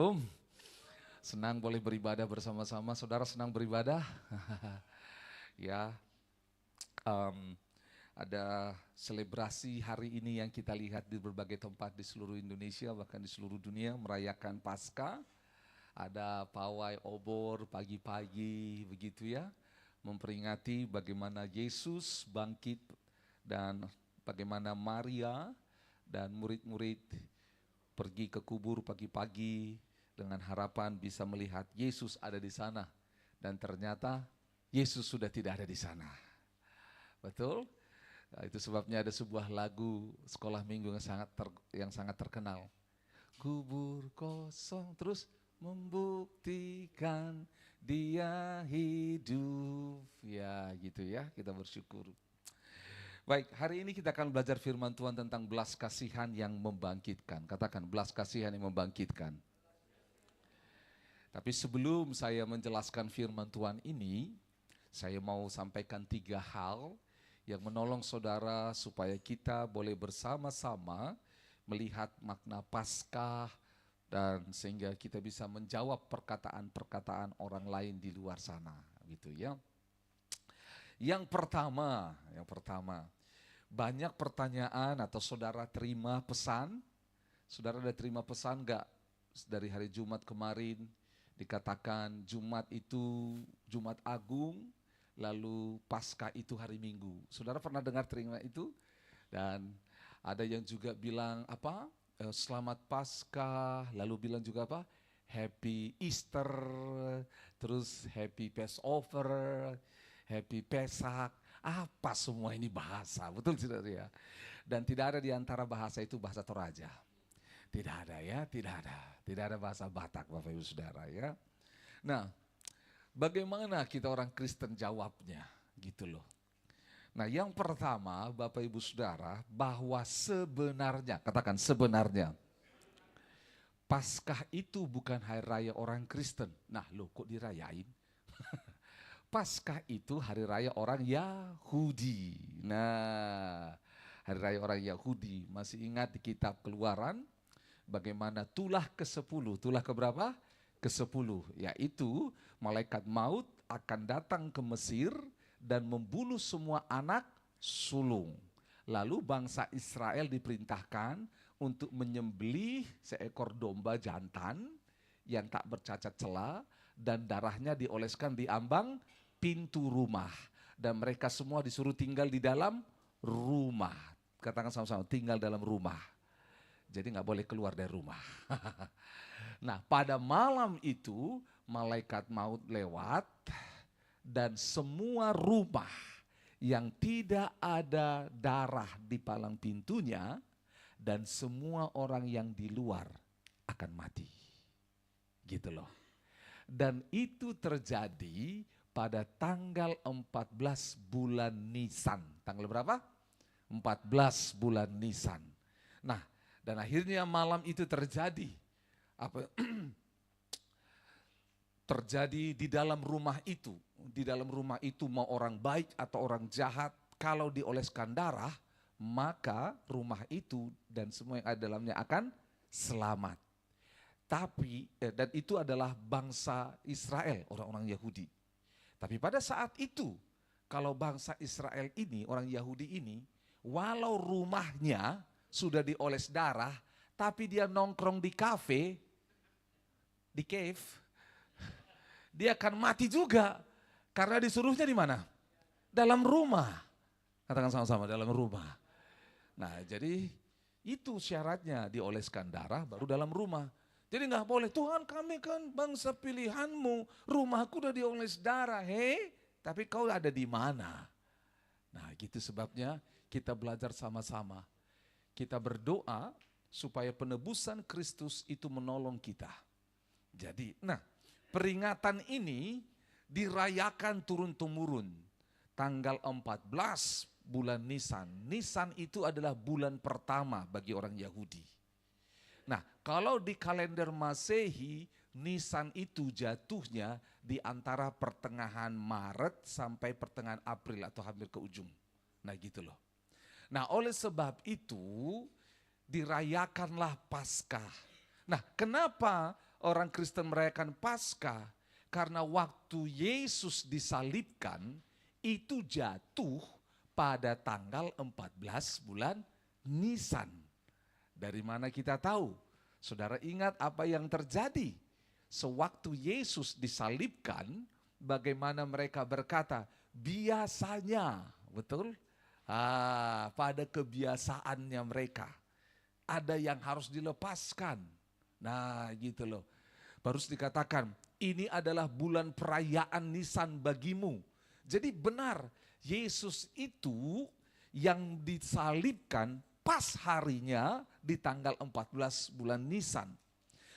Om, senang boleh beribadah bersama-sama. Saudara senang beribadah? Ya, em, ada selebrasi hari ini yang kita lihat di berbagai tempat di seluruh Indonesia, bahkan di seluruh dunia merayakan Paskah. Ada pawai obor pagi-pagi begitu ya, memperingati bagaimana Yesus bangkit dan bagaimana Maria dan murid-murid pergi ke kubur pagi-pagi dengan harapan bisa melihat Yesus ada di sana. Dan ternyata Yesus sudah tidak ada di sana. Betul? Nah, itu sebabnya ada sebuah lagu sekolah minggu yang sangat terkenal. Kubur kosong terus membuktikan dia hidup. Ya gitu ya, kita bersyukur. Baik, hari ini kita akan belajar firman Tuhan tentang belas kasihan yang membangkitkan. Katakan, belas kasihan yang membangkitkan. Tapi sebelum saya menjelaskan firman Tuhan ini, saya mau sampaikan 3 hal yang menolong saudara supaya kita boleh bersama-sama melihat makna Paskah dan sehingga kita bisa menjawab perkataan-perkataan orang lain di luar sana, gitu ya. Yang pertama, banyak pertanyaan atau saudara terima pesan. Saudara ada terima pesan enggak dari hari Jumat kemarin? Dikatakan Jumat itu Jumat Agung, lalu Paskah itu hari Minggu. Saudara pernah dengar terima itu? Dan ada yang juga bilang apa? Selamat Paskah, lalu bilang juga apa? Happy Easter, terus Happy Passover, Happy Pesak. Apa semua ini bahasa, betul tidak ya? Dan tidak ada di antara bahasa itu bahasa Toraja. Tidak ada ya, tidak ada. Tidak ada bahasa Batak Bapak Ibu Saudara ya. Nah, bagaimana kita orang Kristen jawabnya gitu loh. Nah yang pertama Bapak Ibu Saudara, bahwa sebenarnya, katakan sebenarnya, Paskah itu bukan hari raya orang Kristen. Nah loh kok dirayain? Paskah itu hari raya orang Yahudi. Nah, hari raya orang Yahudi, masih ingat di kitab Keluaran bagaimana tulah ke-10, tulah keberapa? Ke-10, yaitu malaikat maut akan datang ke Mesir dan membunuh semua anak sulung. Lalu bangsa Israel diperintahkan untuk menyembelih seekor domba jantan yang tak bercacat celah dan darahnya dioleskan di ambang pintu rumah. Dan mereka semua disuruh tinggal di dalam rumah. Katakan sama-sama, tinggal dalam rumah. Jadi nggak boleh keluar dari rumah. Nah pada malam itu malaikat maut lewat dan semua rumah yang tidak ada darah di palang pintunya dan semua orang yang di luar akan mati. Gitu loh. Dan itu terjadi pada tanggal 14 bulan Nisan. Tanggal berapa? 14 bulan Nisan. Nah, dan akhirnya malam itu terjadi. Apa? Terjadi di dalam rumah itu. Di dalam rumah itu mau orang baik atau orang jahat, kalau dioleskan darah, maka rumah itu dan semua yang ada dalamnya akan selamat. Tapi, dan itu adalah bangsa Israel, orang-orang Yahudi. Tapi pada saat itu, kalau bangsa Israel ini, orang Yahudi ini, walau rumahnya sudah dioles darah, tapi dia nongkrong di kafe, di cave, dia akan mati juga. Karena disuruhnya di mana? Dalam rumah. Katakan sama-sama, dalam rumah. Nah jadi itu syaratnya, dioleskan darah baru dalam rumah. Jadi nggak boleh, Tuhan kami kan bangsa pilihanmu, rumahku udah dioles darah, tapi kau ada di mana? Nah gitu sebabnya kita belajar sama-sama. Kita berdoa supaya penebusan Kristus itu menolong kita. Jadi, nah peringatan ini dirayakan turun-temurun. Tanggal 14 bulan Nisan. Nisan itu adalah bulan pertama bagi orang Yahudi. Nah, kalau di kalender Masehi, Nisan itu jatuhnya di antara pertengahan Maret sampai pertengahan April atau hampir ke ujung. Nah, gitu loh. Nah, oleh sebab itu dirayakanlah Paskah. Nah, kenapa orang Kristen merayakan Paskah? Karena waktu Yesus disalibkan itu jatuh pada tanggal 14 bulan Nisan. Dari mana kita tahu? Saudara ingat apa yang terjadi? Sewaktu Yesus disalibkan, bagaimana mereka berkata, biasanya, betul? Pada kebiasaannya mereka, ada yang harus dilepaskan. Nah gitu loh. Baru dikatakan, ini adalah bulan perayaan Nisan bagimu. Jadi benar, Yesus itu yang disalibkan pas harinya di tanggal 14 bulan Nisan.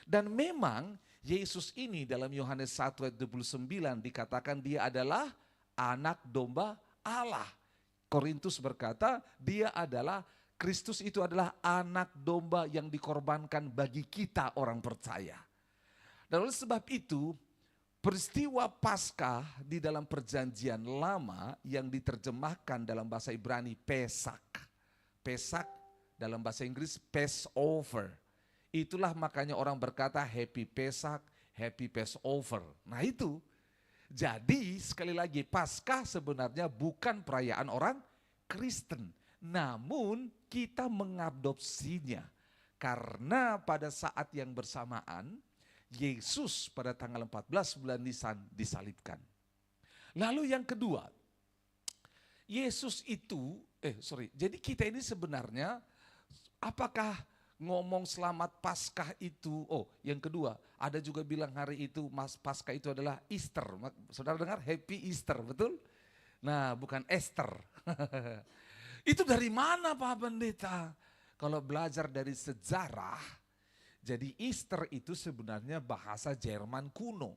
Dan memang Yesus ini dalam Yohanes 1 ayat 29 dikatakan dia adalah anak domba Allah. Korintus berkata dia adalah, Kristus itu adalah anak domba yang dikorbankan bagi kita orang percaya. Dan oleh sebab itu peristiwa Paskah di dalam perjanjian lama yang diterjemahkan dalam bahasa Ibrani Pesak. Pesak dalam bahasa Inggris Passover. Itulah makanya orang berkata Happy Pesak, Happy Passover. Nah itu. Jadi sekali lagi Paskah sebenarnya bukan perayaan orang Kristen. Namun kita mengadopsinya. Karena pada saat yang bersamaan Yesus pada tanggal 14 bulan Nisan disalibkan. Lalu yang kedua, Yesus itu, jadi kita ini sebenarnya apakah ngomong selamat Paskah itu, yang kedua, ada juga bilang hari itu Paskah itu adalah Easter. Saudara dengar Happy Easter, betul? Nah bukan Esther. Itu dari mana Pak Pendeta? Kalau belajar dari sejarah, jadi Easter itu sebenarnya bahasa Jerman kuno.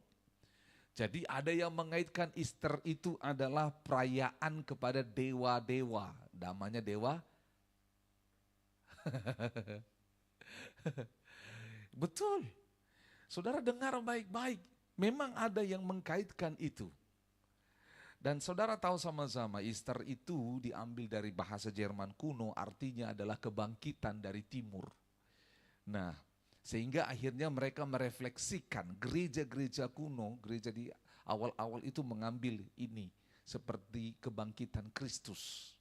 Jadi ada yang mengaitkan Easter itu adalah perayaan kepada dewa-dewa. Namanya dewa. Betul. Saudara dengar baik-baik. Memang ada yang mengkaitkan itu. Dan saudara tahu sama-sama Easter itu diambil dari bahasa Jerman kuno, artinya adalah kebangkitan dari timur. Nah, sehingga akhirnya mereka merefleksikan gereja-gereja kuno, gereja di awal-awal itu mengambil ini seperti kebangkitan Kristus.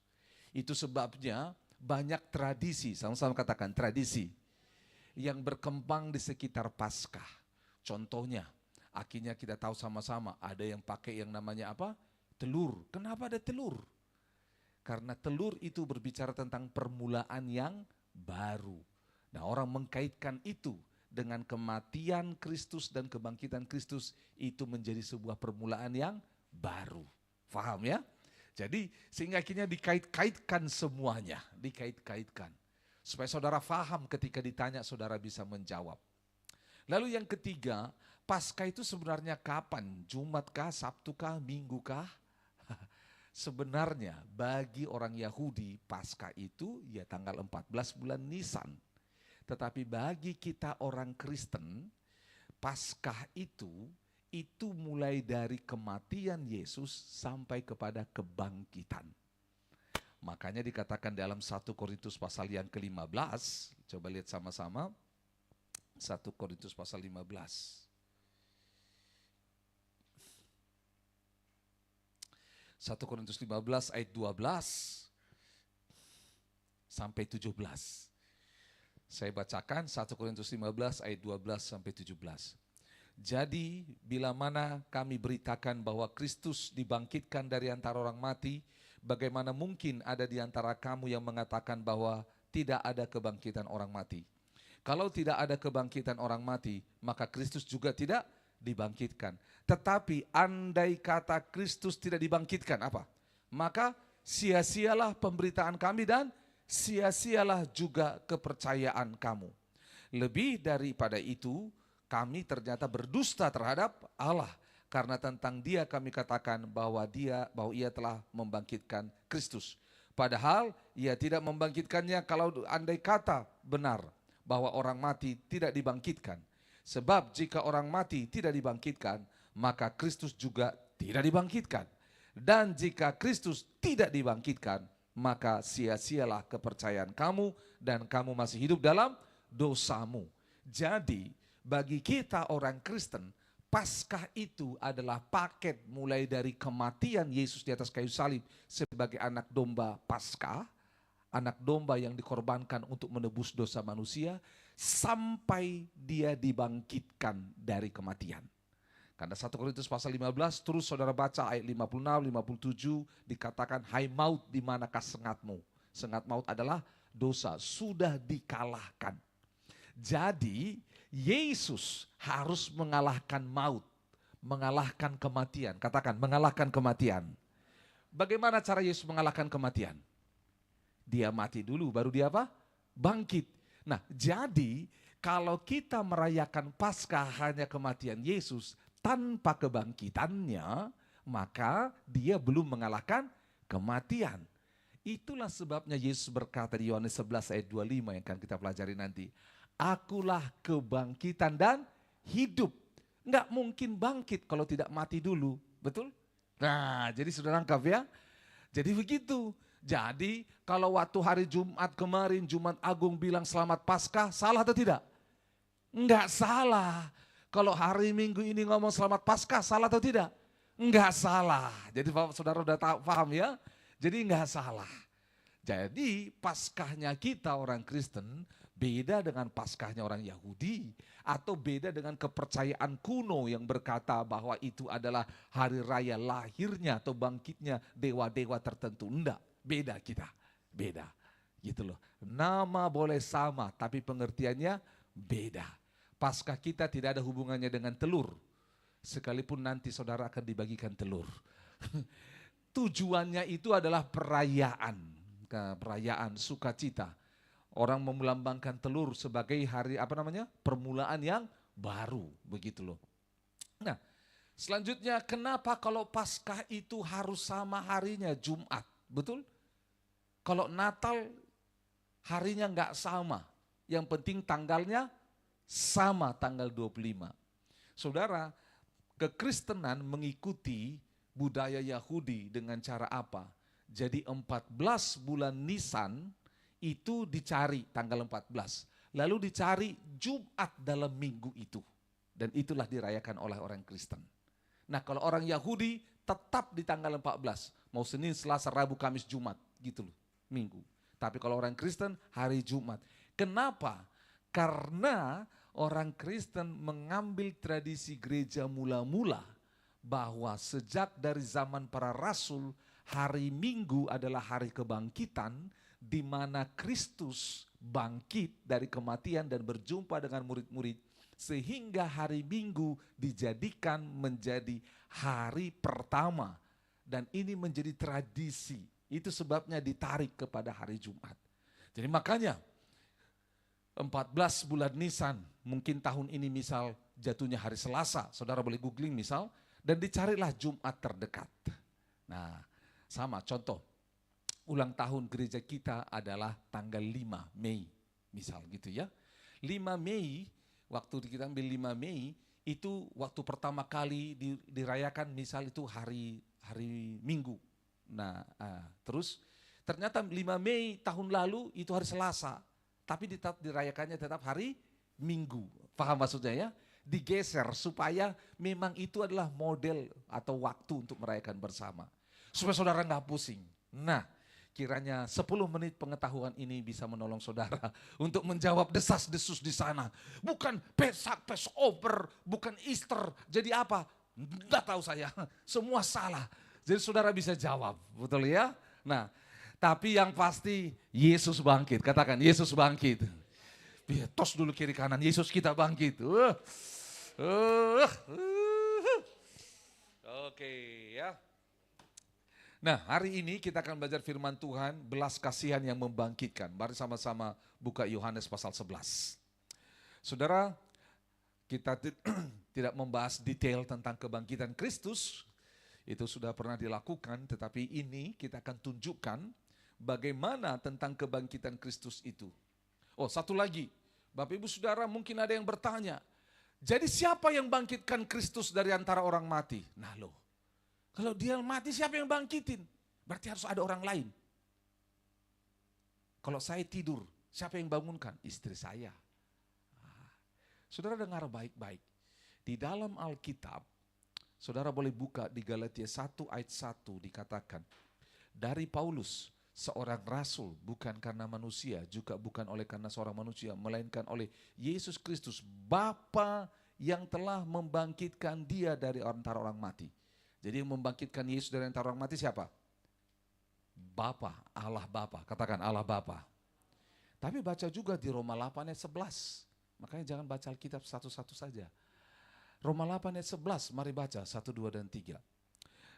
Itu sebabnya banyak tradisi, sama-sama katakan tradisi, yang berkembang di sekitar Paskah. Contohnya, akhirnya kita tahu sama-sama ada yang pakai yang namanya apa? Telur. Kenapa ada telur? Karena telur itu berbicara tentang permulaan yang baru. Nah orang mengkaitkan itu dengan kematian Kristus dan kebangkitan Kristus itu menjadi sebuah permulaan yang baru. Faham ya? Jadi sehingga akhirnya dikait-kaitkan semuanya. Dikait-kaitkan. Supaya saudara faham ketika ditanya saudara bisa menjawab. Lalu yang ketiga, Paskah itu sebenarnya kapan? Jumat kah, Sabtu kah, Minggu kah? Sebenarnya bagi orang Yahudi Paskah itu ya tanggal 14 bulan Nisan. Tetapi bagi kita orang Kristen Paskah itu mulai dari kematian Yesus sampai kepada kebangkitan. Makanya dikatakan dalam 1 Korintus pasal yang ke-15, coba lihat sama-sama. 1 Korintus pasal 15. 1 Korintus 15 ayat 12 sampai 17. Saya bacakan 1 Korintus 15 ayat 12 sampai 17. Jadi bila mana kami beritakan bahwa Kristus dibangkitkan dari antara orang mati, bagaimana mungkin ada di antara kamu yang mengatakan bahwa tidak ada kebangkitan orang mati? Kalau tidak ada kebangkitan orang mati, maka Kristus juga tidak dibangkitkan. Tetapi andai kata Kristus tidak dibangkitkan, apa? Maka sia-sialah pemberitaan kami dan sia-sialah juga kepercayaan kamu. Lebih daripada itu, kami ternyata berdusta terhadap Allah. Karena tentang dia kami katakan bahwa ia telah membangkitkan Kristus. Padahal ia tidak membangkitkannya kalau andai kata benar bahwa orang mati tidak dibangkitkan. Sebab jika orang mati tidak dibangkitkan, maka Kristus juga tidak dibangkitkan. Dan jika Kristus tidak dibangkitkan, maka sia-sialah kepercayaan kamu dan kamu masih hidup dalam dosamu. Jadi bagi kita orang Kristen, Paskah itu adalah paket mulai dari kematian Yesus di atas kayu salib sebagai anak domba Paskah, anak domba yang dikorbankan untuk menebus dosa manusia, sampai dia dibangkitkan dari kematian. Karena 1 Korintus pasal 15, terus saudara baca ayat 56, 57, dikatakan, hai maut, di manakah sengatmu? Sengat maut adalah dosa, sudah dikalahkan. Jadi Yesus harus mengalahkan maut, mengalahkan kematian. Katakan, mengalahkan kematian. Bagaimana cara Yesus mengalahkan kematian? Dia mati dulu, baru dia apa? Bangkit. Nah, jadi kalau kita merayakan Paskah hanya kematian Yesus tanpa kebangkitannya, maka dia belum mengalahkan kematian. Itulah sebabnya Yesus berkata di Yohanes 11 ayat 25 yang akan kita pelajari nanti. Akulah kebangkitan dan hidup. Nggak mungkin bangkit kalau tidak mati dulu, betul? Nah, jadi sudah lengkap ya. Jadi begitu. Jadi kalau waktu hari Jumat kemarin, Jumat Agung bilang selamat Paskah, salah atau tidak? Enggak salah. Kalau hari Minggu ini ngomong selamat Paskah, salah atau tidak? Enggak salah. Jadi saudara udah paham ya? Jadi enggak salah. Jadi Paskahnya kita orang Kristen beda dengan Paskahnya orang Yahudi, atau beda dengan kepercayaan kuno yang berkata bahwa itu adalah hari raya lahirnya atau bangkitnya dewa-dewa tertentu. Enggak, beda kita, beda gitu loh. Nama boleh sama tapi pengertiannya beda. Paskah kita tidak ada hubungannya dengan telur, sekalipun nanti saudara akan dibagikan telur. Tujuannya itu adalah perayaan sukacita. Orang melambangkan telur sebagai hari permulaan yang baru, begitu loh. Nah, selanjutnya kenapa kalau Paskah itu harus sama harinya Jumat, betul? Kalau Natal harinya enggak sama, yang penting tanggalnya sama, tanggal 25. Saudara, kekristenan mengikuti budaya Yahudi dengan cara apa? Jadi 14 bulan Nisan itu dicari tanggal 14. Lalu dicari Jumat dalam minggu itu. Dan itulah dirayakan oleh orang Kristen. Nah, kalau orang Yahudi tetap di tanggal 14. Mau Senin, Selasa, Rabu, Kamis, Jumat gitu loh, minggu. Tapi kalau orang Kristen hari Jumat. Kenapa? Karena orang Kristen mengambil tradisi gereja mula-mula bahwa sejak dari zaman para rasul, hari Minggu adalah hari kebangkitan, di mana Kristus bangkit dari kematian dan berjumpa dengan murid-murid, sehingga hari Minggu dijadikan menjadi hari pertama, dan ini menjadi tradisi. Itu sebabnya ditarik kepada hari Jumat. Jadi makanya 14 bulan Nisan, mungkin tahun ini misal jatuhnya hari Selasa, saudara boleh googling misal, dan dicarilah Jumat terdekat. Nah, sama contoh. Ulang tahun gereja kita adalah tanggal 5 Mei, misal gitu ya. 5 Mei, waktu kita ambil 5 Mei, itu waktu pertama kali dirayakan misal itu hari Minggu. Nah, terus ternyata 5 Mei tahun lalu itu hari Selasa, tapi dirayakannya tetap hari Minggu. Paham maksudnya ya? Digeser supaya memang itu adalah model atau waktu untuk merayakan bersama. Supaya saudara nggak pusing. Nah, kiranya 10 menit pengetahuan ini bisa menolong saudara untuk menjawab desas-desus di sana. Bukan Pesak, Passover, bukan Easter. Jadi apa? Nggak tahu saya. Semua salah. Jadi saudara bisa jawab, betul ya? Nah, tapi yang pasti Yesus bangkit. Katakan Yesus bangkit. Tos dulu kiri kanan, Yesus kita bangkit. Oke ya. Nah, hari ini kita akan belajar firman Tuhan, belas kasihan yang membangkitkan. Mari sama-sama buka Yohanes pasal 11. Saudara, kita tidak membahas detail tentang kebangkitan Kristus, itu sudah pernah dilakukan, tetapi ini kita akan tunjukkan bagaimana tentang kebangkitan Kristus itu. Oh, satu lagi, Bapak Ibu Saudara mungkin ada yang bertanya, jadi siapa yang bangkitkan Kristus dari antara orang mati? Nah loh, kalau dia mati siapa yang bangkitin? Berarti harus ada orang lain. Kalau saya tidur, siapa yang bangunkan? Istri saya. Saudara dengar baik-baik. Di dalam Alkitab, saudara boleh buka di Galatia 1 ayat 1 dikatakan, dari Paulus, seorang rasul, bukan karena manusia, juga bukan oleh karena seorang manusia, melainkan oleh Yesus Kristus, Bapa yang telah membangkitkan dia dari antara orang mati. Jadi yang membangkitkan Yesus dari antara orang mati siapa? Bapa, Allah Bapa, katakan Allah Bapa. Tapi baca juga di Roma 8 ayat 11, makanya jangan baca Alkitab satu-satu saja. Roma 8 ayat 11, mari baca 1, 2, dan 3.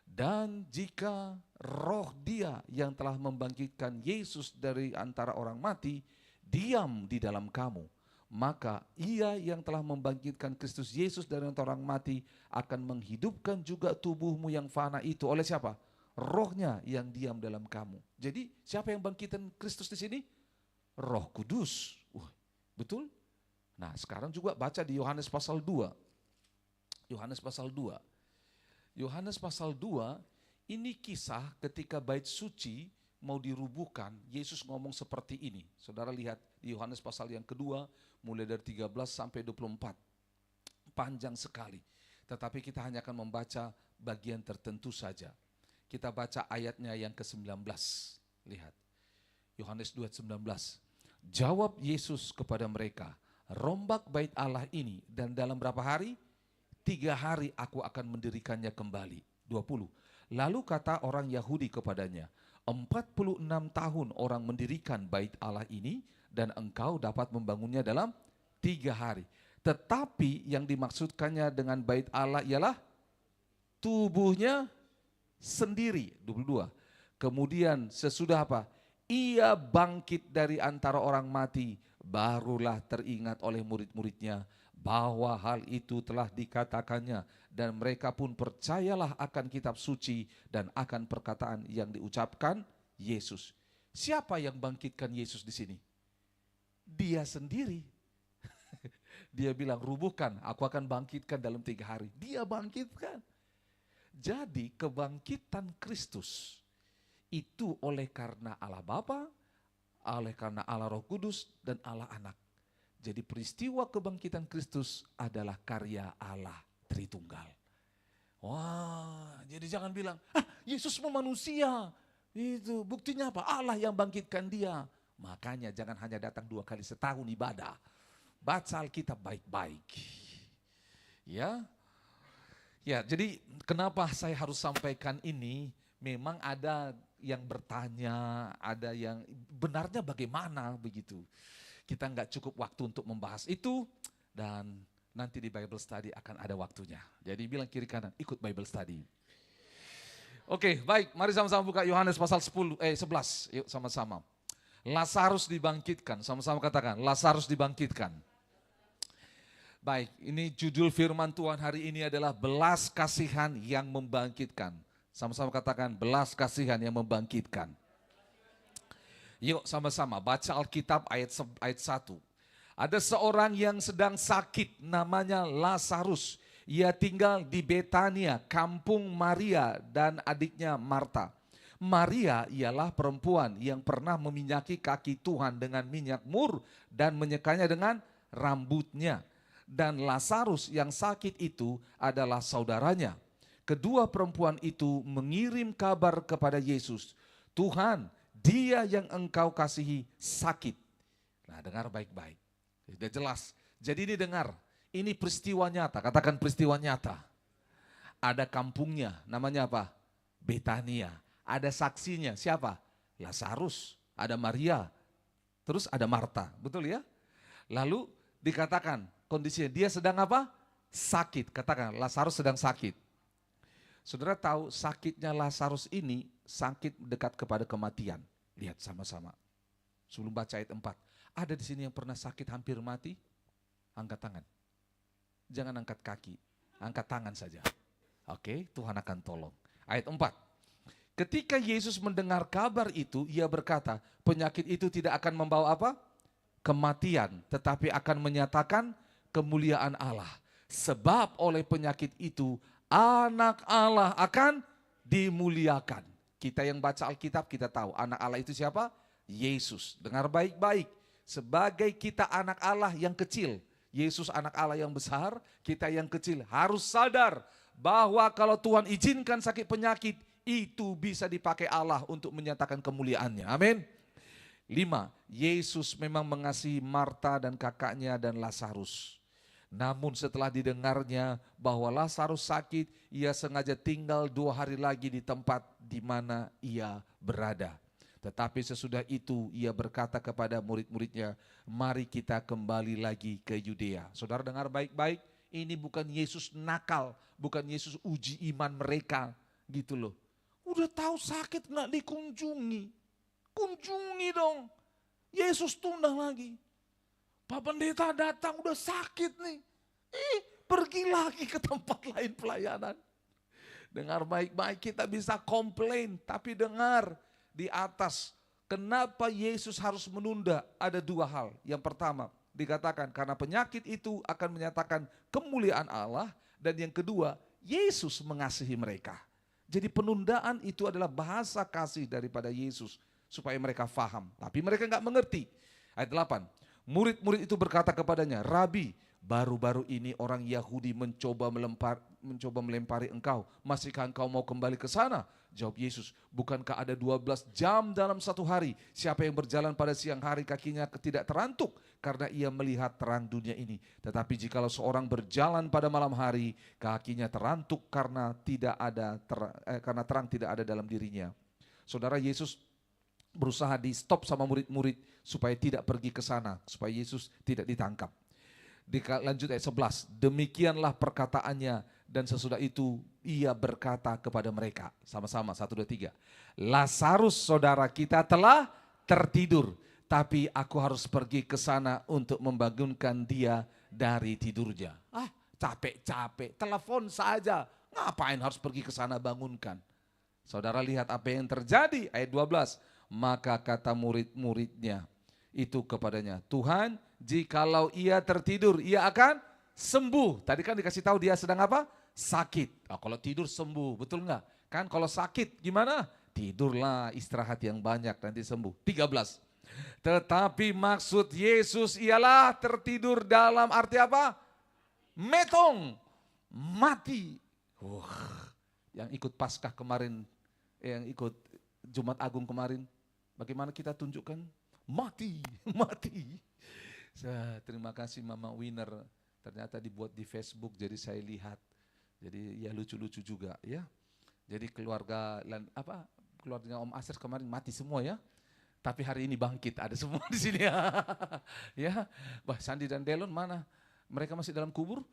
Dan jika roh dia yang telah membangkitkan Yesus dari antara orang mati diam di dalam kamu, maka ia yang telah membangkitkan Kristus Yesus dari antara orang mati akan menghidupkan juga tubuhmu yang fana itu. Oleh siapa? Rohnya yang diam dalam kamu. Jadi siapa yang bangkitkan Kristus di sini? Roh Kudus. Betul? Nah sekarang juga baca di Yohanes pasal 2. Yohanes pasal 2. Yohanes pasal 2, ini kisah ketika bait suci mau dirubuhkan, Yesus ngomong seperti ini. Saudara lihat di Yohanes pasal yang kedua, mulai dari 13 sampai 24. Panjang sekali. Tetapi kita hanya akan membaca bagian tertentu saja. Kita baca ayatnya yang ke-19. Lihat. Yohanes 2:19. Jawab Yesus kepada mereka, rombak bait Allah ini dan dalam berapa hari? 3 hari aku akan mendirikannya kembali. 20. Lalu kata orang Yahudi kepadanya, 46 tahun orang mendirikan bait Allah ini dan engkau dapat membangunnya dalam 3 hari. Tetapi yang dimaksudkannya dengan bait Allah ialah tubuhnya sendiri. 22. Kemudian sesudah apa? Ia bangkit dari antara orang mati, barulah teringat oleh murid-muridnya bahwa hal itu telah dikatakannya, dan mereka pun percayalah akan kitab suci dan akan perkataan yang diucapkan Yesus. Siapa yang bangkitkan Yesus di sini? Dia sendiri. Dia bilang, rubuhkan, aku akan bangkitkan dalam 3 hari. Dia bangkitkan. Jadi kebangkitan Kristus itu oleh karena Allah Bapa, oleh karena Allah Roh Kudus, dan Allah Anak. Jadi peristiwa kebangkitan Kristus adalah karya Allah Tritunggal. Wah, jadi jangan bilang, Yesus mau manusia. Itu buktinya apa? Allah yang bangkitkan dia. Makanya jangan hanya datang 2 kali setahun ibadah. Baca Alkitab baik-baik. Ya, jadi kenapa saya harus sampaikan ini? Memang ada yang bertanya, ada yang benarnya bagaimana begitu. Kita nggak cukup waktu untuk membahas itu, dan nanti di Bible Study akan ada waktunya. Jadi bilang kiri kanan, ikut Bible Study. Oke, baik, mari sama-sama buka Yohanes pasal 11, yuk sama-sama. Lazarus dibangkitkan, sama-sama katakan, Lazarus dibangkitkan. Baik, ini judul firman Tuhan hari ini adalah belas kasihan yang membangkitkan. Sama-sama katakan, belas kasihan yang membangkitkan. Yuk sama-sama baca Alkitab ayat 1. Ada seorang yang sedang sakit namanya Lazarus. Ia tinggal di Betania, kampung Maria dan adiknya Marta. Maria ialah perempuan yang pernah meminyaki kaki Tuhan dengan minyak mur dan menyekanya dengan rambutnya. Dan Lazarus yang sakit itu adalah saudaranya. Kedua perempuan itu mengirim kabar kepada Yesus, Tuhan, dia yang engkau kasihi sakit. Nah, dengar baik-baik. Sudah jelas. Jadi ini dengar. Ini peristiwa nyata. Katakan peristiwa nyata. Ada kampungnya. Namanya apa? Betania. Ada saksinya. Siapa? Lazarus. Ada Maria. Terus ada Marta. Betul ya? Lalu dikatakan kondisinya. Dia sedang apa? Sakit. Katakan Lazarus sedang sakit. Saudara tahu sakitnya Lazarus ini sakit dekat kepada kematian. Lihat sama-sama. Sebelum baca ayat 4. Ada di sini yang pernah sakit hampir mati? Angkat tangan. Jangan angkat kaki. Angkat tangan saja. Oke, Tuhan akan tolong. Ayat 4. Ketika Yesus mendengar kabar itu, ia berkata, penyakit itu tidak akan membawa apa? Kematian, tetapi akan menyatakan kemuliaan Allah. Sebab oleh penyakit itu, anak Allah akan dimuliakan. Kita yang baca Alkitab kita tahu anak Allah itu siapa? Yesus. Dengar baik-baik. Sebagai kita anak Allah yang kecil, Yesus anak Allah yang besar, kita yang kecil harus sadar bahwa kalau Tuhan izinkan sakit penyakit, itu bisa dipakai Allah untuk menyatakan kemuliaannya. Amin. 5. Yesus memang mengasihi Marta dan kakaknya dan Lazarus. Namun setelah didengarnya bahwa Lazarus sakit, ia sengaja tinggal 2 hari lagi di tempat di mana ia berada. Tetapi sesudah itu ia berkata kepada murid-muridnya, mari kita kembali lagi ke Yudea. Saudara dengar baik-baik, ini bukan Yesus nakal, bukan Yesus uji iman mereka gitu loh. Udah tahu sakit nggak dikunjungi, kunjungi dong. Yesus tunda lagi. Pak Pendeta datang udah sakit nih. Pergi lagi ke tempat lain pelayanan. Dengar baik-baik, kita bisa komplain, tapi dengar di atas. Kenapa Yesus harus menunda? Ada 2 hal. Yang pertama, dikatakan karena penyakit itu akan menyatakan kemuliaan Allah. Dan yang kedua, Yesus mengasihi mereka. Jadi penundaan itu adalah bahasa kasih daripada Yesus. Supaya mereka faham. Tapi mereka nggak mengerti. Ayat 8. Murid-murid itu berkata kepadanya, Rabi, baru-baru ini orang Yahudi mencoba melempari engkau. Masihkah engkau mau kembali ke sana? Jawab Yesus, bukankah ada 12 jam dalam 1 hari? Siapa yang berjalan pada siang hari kakinya tidak terantuk karena ia melihat terang dunia ini. Tetapi jikalau seorang berjalan pada malam hari, kakinya terantuk karena karena terang tidak ada dalam dirinya. Saudara, Yesus berusaha di stop sama murid-murid supaya tidak pergi ke sana, supaya Yesus tidak ditangkap. Lanjut ayat 11, demikianlah perkataannya dan sesudah itu ia berkata kepada mereka, sama-sama 1, 2, 3. Lazarus saudara kita telah tertidur, tapi aku harus pergi ke sana untuk membangunkan dia dari tidurnya. Capek-capek, telepon saja, ngapain harus pergi ke sana bangunkan? Saudara lihat apa yang terjadi, ayat 12. Maka kata murid-muridnya itu kepadanya, Tuhan, jikalau ia tertidur, ia akan sembuh. Tadi kan dikasih tahu dia sedang apa? Sakit. Kalau tidur sembuh, betul nggak? Kan kalau sakit gimana? Tidurlah, istirahat yang banyak, nanti sembuh. 13. Tetapi maksud Yesus ialah tertidur dalam arti apa? Metong, mati. Yang ikut Paskah kemarin, yang ikut Jumat Agung kemarin, bagaimana kita tunjukkan? Mati. Terima kasih Mama Winner, ternyata dibuat di Facebook jadi saya lihat. Jadi ya lucu-lucu juga ya. Jadi keluarganya Om Asir kemarin mati semua ya. Tapi hari ini bangkit, ada semua di sini ya. Ya, Sandi dan Delon mana? Mereka masih dalam kubur?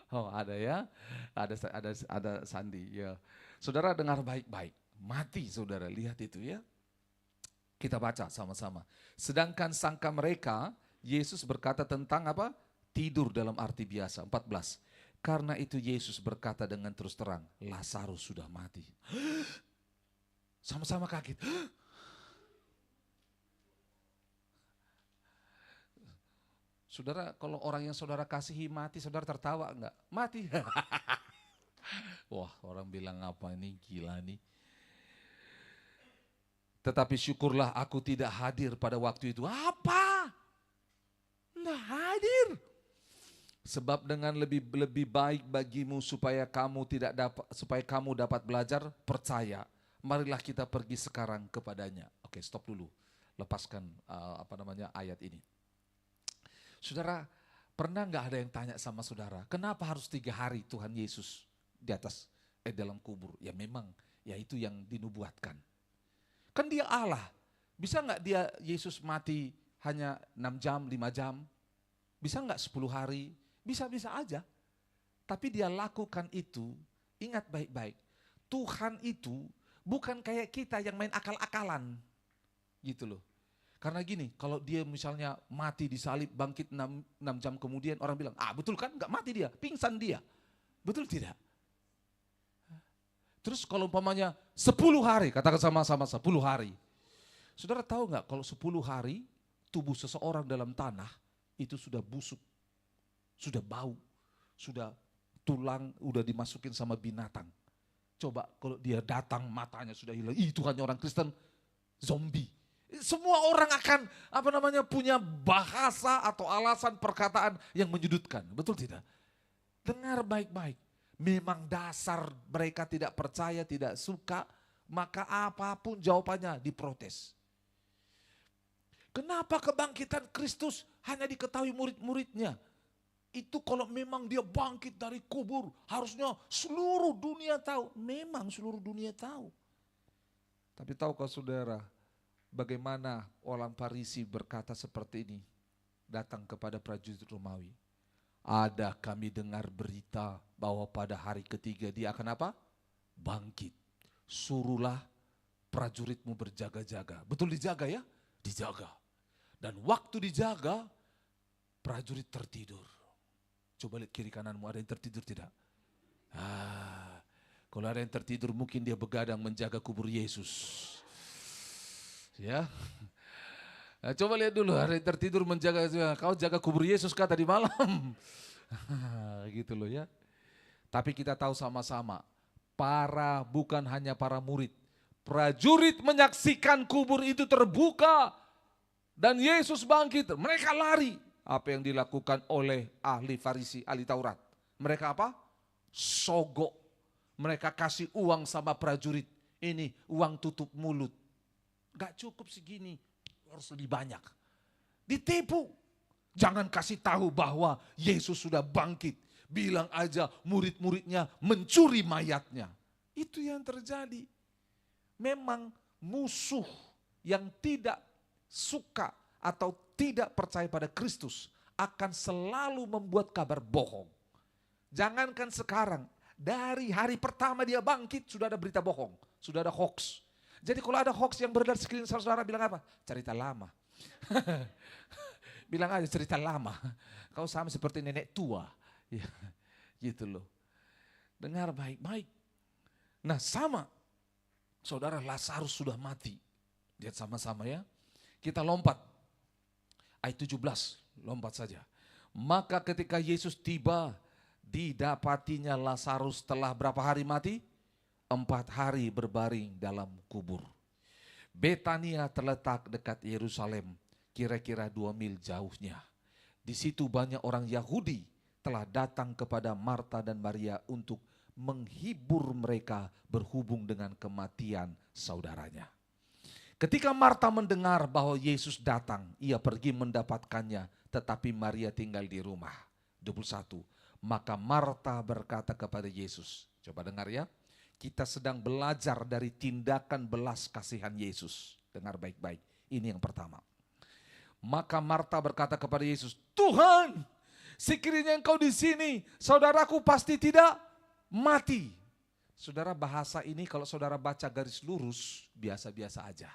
Oh ada ya, ada Sandi ya. Saudara dengar baik-baik, mati saudara, lihat itu ya. Kita baca sama-sama. Sedangkan sangka mereka, Yesus berkata tentang apa? Tidur dalam arti biasa. 14. Karena itu Yesus berkata dengan terus terang, Lazarus sudah mati. Sama-sama kaget. Saudara, kalau orang yang saudara kasihi mati, saudara tertawa enggak? Mati. Wah, orang bilang apa ini, gila nih. Tetapi syukurlah aku tidak hadir pada waktu itu. Apa? Nggak hadir. Sebab dengan lebih baik bagimu supaya kamu dapat belajar, percaya. Marilah kita pergi sekarang kepadanya. Oke, stop dulu. Lepaskan ayat ini. Saudara, pernah nggak ada yang tanya sama saudara, kenapa harus 3 hari Tuhan Yesus di atas dalam kubur? Ya memang, ya itu yang dinubuatkan. Kan dia Allah, bisa nggak Yesus mati hanya 6 jam, 5 jam? Bisa nggak 10 hari? Bisa-bisa aja. Tapi dia lakukan itu, ingat baik-baik. Tuhan itu bukan kayak kita yang main akal-akalan. Gitu loh. Karena gini, kalau dia misalnya mati disalib, bangkit 6 jam kemudian, orang bilang, betul kan nggak mati dia, pingsan dia. Betul tidak? Terus kalau umpamanya 10 hari, katakan sama-sama 10 hari. Saudara tahu nggak kalau 10 hari tubuh seseorang dalam tanah itu sudah busuk, sudah bau, sudah tulang, udah dimasukin sama binatang. Coba kalau dia datang matanya sudah hilang, itu hanya orang Kristen, zombie. Semua orang akan punya bahasa atau alasan perkataan yang menyudutkan. Betul tidak? Dengar baik-baik. Memang dasar mereka tidak percaya, tidak suka, maka apapun jawabannya diprotes. Kenapa kebangkitan Kristus hanya diketahui murid-muridnya? Itu kalau memang dia bangkit dari kubur, harusnya seluruh dunia tahu. Memang seluruh dunia tahu. Tapi tahukah saudara, bagaimana orang Farisi berkata seperti ini, datang kepada prajurit Romawi. Ada kami dengar berita bahwa pada hari ketiga dia akan apa? Bangkit. Suruhlah prajuritmu berjaga-jaga. Betul dijaga ya? Dijaga. Dan waktu dijaga, prajurit tertidur. Coba lihat kiri kananmu, ada yang tertidur tidak? Kalau ada yang tertidur mungkin dia begadang menjaga kubur Yesus. Ya. Nah, coba lihat dulu, ada yang tertidur menjaga, kau jaga kubur Yesus kah tadi malam? Gitu loh ya. Tapi kita tahu sama-sama, bukan hanya para murid, prajurit menyaksikan kubur itu terbuka dan Yesus bangkit, mereka lari. Apa yang dilakukan oleh ahli Farisi, ahli Taurat? Mereka apa? Sogok. Mereka kasih uang sama prajurit. Ini uang tutup mulut. Gak cukup segini, harus lebih banyak. Ditipu. Jangan kasih tahu bahwa Yesus sudah bangkit. Bilang aja murid-muridnya mencuri mayatnya. Itu yang terjadi. Memang musuh yang tidak suka atau tidak percaya pada Kristus akan selalu membuat kabar bohong. Jangankan sekarang, dari hari pertama dia bangkit sudah ada berita bohong, sudah ada hoax. Jadi kalau ada hoax yang beredar sekeliling saudara bilang apa? Cerita lama. Bilang aja cerita lama. Kau sama seperti nenek tua. Ya, gitu loh. Dengar baik-baik. Nah sama, saudara Lazarus sudah mati. Lihat sama-sama ya. Kita lompat. Ayat 17, lompat saja. Maka ketika Yesus tiba, didapatinya Lazarus telah berapa hari mati? 4 hari berbaring dalam kubur. Betania terletak dekat Yerusalem, kira-kira 2 mil jauhnya. Di situ banyak orang Yahudi telah datang kepada Marta dan Maria untuk menghibur mereka berhubung dengan kematian saudaranya. Ketika Marta mendengar bahwa Yesus datang, ia pergi mendapatkannya, tetapi Maria tinggal di rumah. 21. Maka Marta berkata kepada Yesus, coba dengar ya, kita sedang belajar dari tindakan belas kasihan Yesus. Dengar baik-baik, ini yang pertama. Maka Marta berkata kepada Yesus, Tuhan, sekiranya engkau di sini, saudaraku pasti tidak mati. Saudara, bahasa ini kalau saudara baca garis lurus, biasa-biasa aja.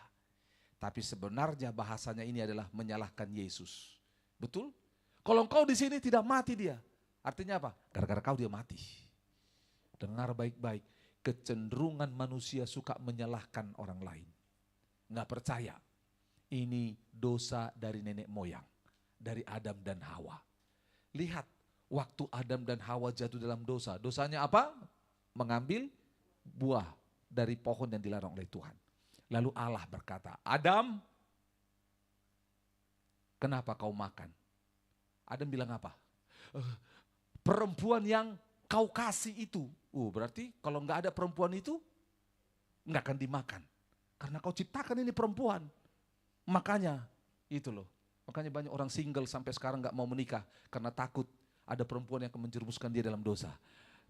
Tapi sebenarnya bahasanya ini adalah menyalahkan Yesus. Betul? Kalau engkau di sini tidak mati dia. Artinya apa? Gara-gara kau dia mati. Dengar baik-baik. Kecenderungan manusia suka menyalahkan orang lain. Nggak percaya. Ini dosa dari nenek moyang. Dari Adam dan Hawa. Lihat, waktu Adam dan Hawa jatuh dalam dosa. Dosanya apa? Mengambil buah dari pohon yang dilarang oleh Tuhan. Lalu Allah berkata, Adam, kenapa kau makan? Adam bilang apa? Perempuan yang kau kasih itu. Berarti kalau nggak ada perempuan itu, nggak akan dimakan. Karena kau ciptakan ini perempuan. Makanya, itu loh. Makanya banyak orang single sampai sekarang nggak mau menikah. Karena takut ada perempuan yang akan menjerumuskan dia dalam dosa.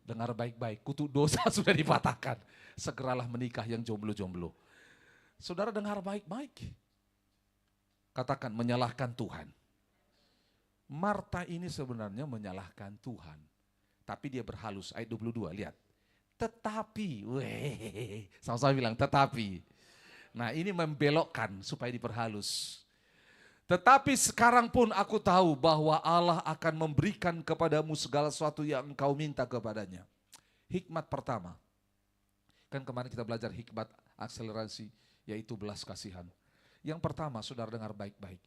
Dengar baik-baik, kutuk dosa sudah dipatahkan. Segeralah menikah yang jomblo-jomblo. Saudara dengar baik-baik. Katakan menyalahkan Tuhan. Marta ini sebenarnya menyalahkan Tuhan. Tapi dia berhalus, ayat 22, lihat. Tetapi, sama-sama bilang tetapi. Nah ini membelokkan supaya diperhalus. Tetapi sekarang pun aku tahu bahwa Allah akan memberikan kepadamu segala sesuatu yang engkau minta kepadanya. Hikmat pertama. Kan kemarin kita belajar hikmat akselerasi, yaitu belas kasihan. Yang pertama, saudara dengar baik-baik.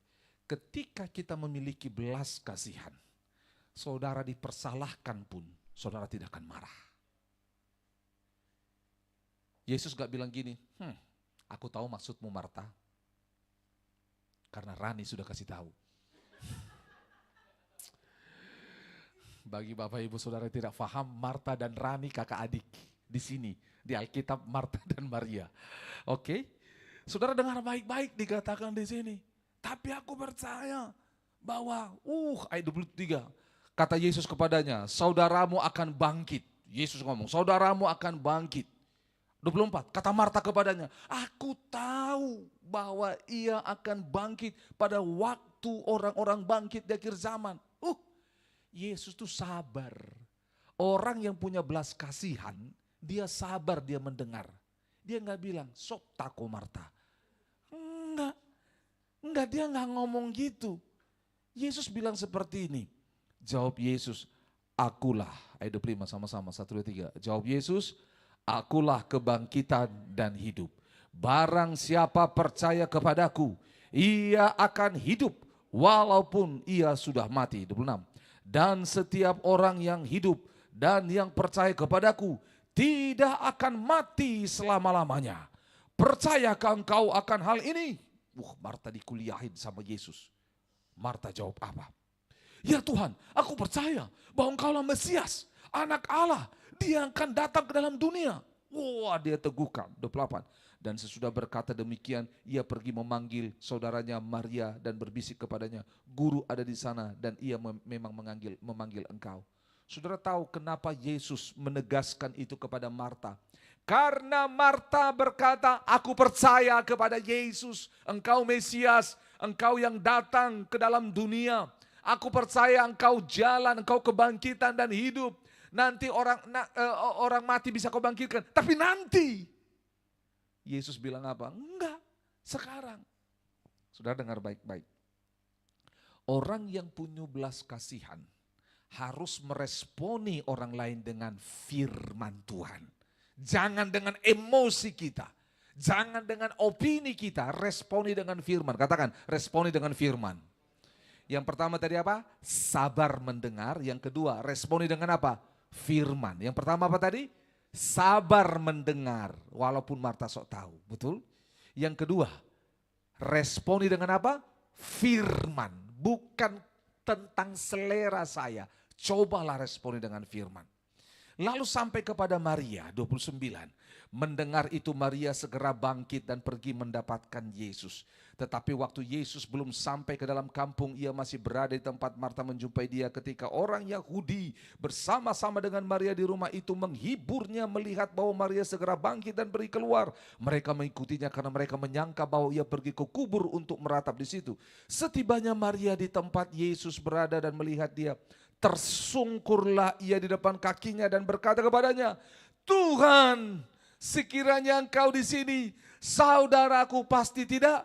Ketika kita memiliki belas kasihan, saudara dipersalahkan pun, saudara tidak akan marah. Yesus gak bilang gini, aku tahu maksudmu Marta. Karena Rani sudah kasih tahu. Bagi Bapak Ibu Saudara yang tidak paham, Marta dan Rani kakak adik. Di sini, di Alkitab Marta dan Maria. Oke? Saudara dengar baik-baik dikatakan di sini. Tapi aku percaya bahwa, ayat 23. Kata Yesus kepadanya, saudaramu akan bangkit. Yesus ngomong, saudaramu akan bangkit. 24, kata Marta kepadanya, aku tahu bahwa ia akan bangkit pada waktu orang-orang bangkit di akhir zaman. Yesus tuh sabar. Orang yang punya belas kasihan, dia sabar, dia mendengar. Dia nggak bilang, sok tako Marta. Enggak, dia nggak ngomong gitu. Yesus bilang seperti ini. Jawab Yesus, akulah. Ayat 25 sama-sama, 1, 2, 3. Jawab Yesus, akulah kebangkitan dan hidup. Barang siapa percaya kepadaku, ia akan hidup walaupun ia sudah mati. 26. Dan setiap orang yang hidup dan yang percaya kepadaku tidak akan mati selama-lamanya. Percayakah engkau akan hal ini? Marta dikuliahin sama Yesus. Marta jawab apa? Ya Tuhan, aku percaya bahwa engkaulah Mesias, anak Allah. Dia akan datang ke dalam dunia. Dia teguhkan. 28. Dan sesudah berkata demikian, ia pergi memanggil saudaranya Maria dan berbisik kepadanya, guru ada di sana dan ia memang memanggil engkau. Saudara tahu kenapa Yesus menegaskan itu kepada Marta? Karena Marta berkata, aku percaya kepada Yesus, engkau Mesias, engkau yang datang ke dalam dunia. Aku percaya engkau jalan, engkau kebangkitan dan hidup. Nanti orang mati bisa kau bangkitkan, tapi nanti. Yesus bilang apa? Enggak, sekarang. Saudara dengar baik-baik. Orang yang punya belas kasihan harus meresponi orang lain dengan firman Tuhan. Jangan dengan emosi kita. Jangan dengan opini kita, responi dengan firman. Katakan, responi dengan firman. Yang pertama tadi apa? Sabar mendengar. Yang kedua, responi dengan apa? Firman. Yang pertama apa tadi? Sabar mendengar, walaupun Marta sok tahu, betul? Yang kedua, responi dengan apa? Firman, bukan tentang selera saya. Cobalah responi dengan firman. Lalu sampai kepada Maria, 29. Mendengar itu Maria segera bangkit dan pergi mendapatkan Yesus. Tetapi waktu Yesus belum sampai ke dalam kampung, ia masih berada di tempat Marta menjumpai dia ketika orang Yahudi bersama-sama dengan Maria di rumah itu menghiburnya melihat bahwa Maria segera bangkit dan pergi keluar. Mereka mengikutinya karena mereka menyangka bahwa ia pergi ke kubur untuk meratap di situ. Setibanya Maria di tempat Yesus berada dan melihat dia, tersungkurlah ia di depan kakinya dan berkata kepadanya, Tuhan, sekiranya engkau di sini, saudaraku pasti tidak